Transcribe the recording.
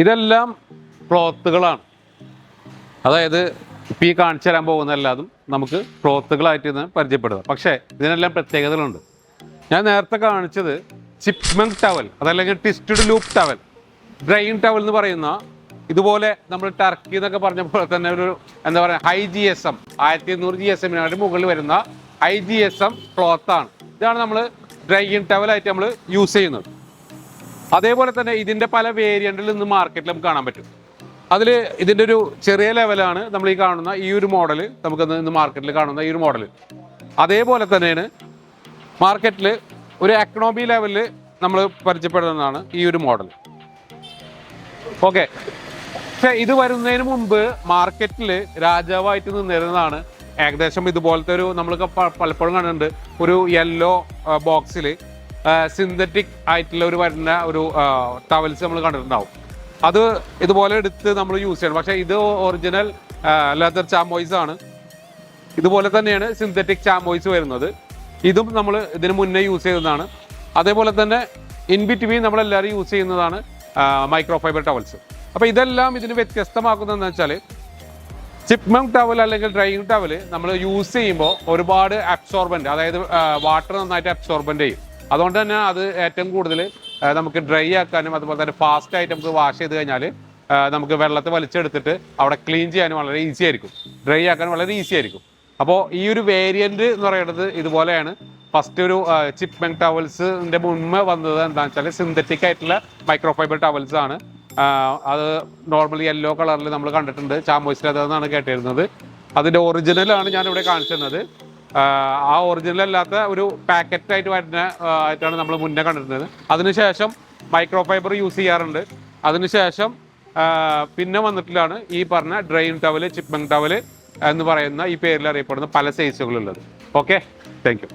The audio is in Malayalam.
ഇതെല്ലാം ക്ലോത്തുകളാണ്. അതായത് ഇപ്പോൾ ഈ കാണിച്ചു തരാൻ പോകുന്ന എല്ലാതും നമുക്ക് ക്ലോത്തുകളായിട്ട് ഇന്ന് പരിചയപ്പെടുക. പക്ഷേ ഇതിനെല്ലാം പ്രത്യേകതകളുണ്ട്. ഞാൻ നേരത്തെ കാണിച്ചത് ചിപ്മങ്ക് ടവൽ, അതല്ലെങ്കിൽ twisted loop towel, drying towel എന്ന് പറയുന്ന ഇതുപോലെ നമ്മൾ ടർക്കി എന്നൊക്കെ പറഞ്ഞ പോലെ തന്നെ ഒരു എന്താ പറയുക HGSM 1200 GSM മുകളിൽ വരുന്ന HGSM ക്ലോത്താണ്. ഇതാണ് നമ്മൾ ഡ്രൈയിങ് ടവലായിട്ട് നമ്മൾ യൂസ് ചെയ്യുന്നത്. അതേപോലെ തന്നെ ഇതിൻ്റെ പല വേരിയൻറ്റിൽ ഇന്ന് മാർക്കറ്റിൽ നമുക്ക് കാണാൻ പറ്റും. അതിൽ ഇതിൻ്റെ ഒരു ചെറിയ ലെവലാണ് നമ്മൾ ഈ കാണുന്ന ഈ ഒരു മോഡൽ, നമുക്ക് ഇന്ന് മാർക്കറ്റിൽ കാണുന്ന ഈ ഒരു മോഡൽ. അതേപോലെ തന്നെയാണ് മാർക്കറ്റിൽ ഒരു എക്കണോമി ലെവലിൽ നമ്മൾ പരിചയപ്പെടുന്നതാണ് ഈ ഒരു മോഡൽ. ഓക്കെ, പക്ഷെ ഇത് വരുന്നതിന് മുമ്പ് മാർക്കറ്റിൽ രാജാവായിട്ട് നിന്നിരുന്നതാണ് ഏകദേശം ഇതുപോലത്തെ ഒരു, നമ്മൾക്ക് പലപ്പോഴും കണ്ടിട്ടുണ്ട് ഒരു യെല്ലോ ബോക്സിൽ സിന്തറ്റിക് ആയിട്ടുള്ള ഒരു വരുന്ന ഒരു ടവൽസ് നമ്മൾ കണ്ടിട്ടുണ്ടാവും. അത് ഇതുപോലെ എടുത്ത് നമ്മൾ യൂസ് ചെയ്യണം. പക്ഷേ ഇത് ഒറിജിനൽ ലെതർ ചാമോയ്സ് ആണ്. ഇതുപോലെ തന്നെയാണ് സിന്തറ്റിക് ചാമോയ്സ് വരുന്നത്. ഇതും നമ്മൾ ഇതിന് മുന്നേ യൂസ് ചെയ്യുന്നതാണ്. അതേപോലെ തന്നെ ഇൻ ബിറ്റ്വീൻ നമ്മളെല്ലാവരും യൂസ് ചെയ്യുന്നതാണ് മൈക്രോ ഫൈബർ ടവൽസ്. അപ്പോൾ ഇതെല്ലാം ഇതിന് വ്യത്യസ്തമാക്കുന്നതെന്ന് വെച്ചാൽ ചിപ്മങ്ക് ടവൽ അല്ലെങ്കിൽ ഡ്രൈയിങ് ടവൽ നമ്മൾ യൂസ് ചെയ്യുമ്പോൾ ഒരുപാട് അബ്സോർബൻ്റ്, അതായത് വാട്ടർ നന്നായിട്ട് അബ്സോർബൻ്റ് ചെയ്യും. അതുകൊണ്ട് തന്നെ അത് ഏറ്റവും കൂടുതൽ നമുക്ക് ഡ്രൈ ആക്കാനും അതുപോലെ തന്നെ ഫാസ്റ്റ് ആയിട്ട് നമുക്ക് വാഷ് ചെയ്ത് കഴിഞ്ഞാൽ നമുക്ക് വെള്ളത്തെ വലിച്ചെടുത്തിട്ട് അവിടെ ക്ലീൻ ചെയ്യാനും വളരെ ഈസി ആയിരിക്കും, ഡ്രൈ ആക്കാനും വളരെ ഈസി ആയിരിക്കും. അപ്പോൾ ഈ ഒരു വേരിയൻറ്റ് എന്ന് പറയുന്നത് ഇതുപോലെയാണ്. ഫസ്റ്റ് ഒരു ചിപ്മങ്ക് ടവൽസിൻ്റെ മുമ്പ് വന്നത് എന്താണെന്ന് വെച്ചാൽ സിന്തറ്റിക് ആയിട്ടുള്ള മൈക്രോ ഫൈബർ ടവൽസ് ആണ്. അത് നോർമലി യെല്ലോ കളറിൽ നമ്മൾ കണ്ടിട്ടുണ്ട്, ചാമോയ്സ് ലെതർ എന്നാണ് കേട്ടിരുന്നത്. അതിൻ്റെ ഒറിജിനലാണ് ഞാനിവിടെ കാണിച്ചിരുന്നത്. ആ ഒറിജിനൽ അല്ലാത്ത ഒരു പാക്കറ്റായിട്ട് വരുന്ന ആയിട്ടാണ് നമ്മൾ മുന്നേ കണ്ടിരുന്നത്. അതിനുശേഷം മൈക്രോ ഫൈബർ യൂസ് ചെയ്യാറുണ്ട്. അതിനുശേഷം പിന്നെ വന്നിട്ടുള്ളതാണ് ഈ പറഞ്ഞ ഡ്രൈയിങ് ടവൽ, ചിപ്മങ്ക് ടവൽ എന്ന് പറയുന്ന ഈ പേരിൽ അറിയപ്പെടുന്ന പല സൈസുകളുള്ളത്. Okay, thank you.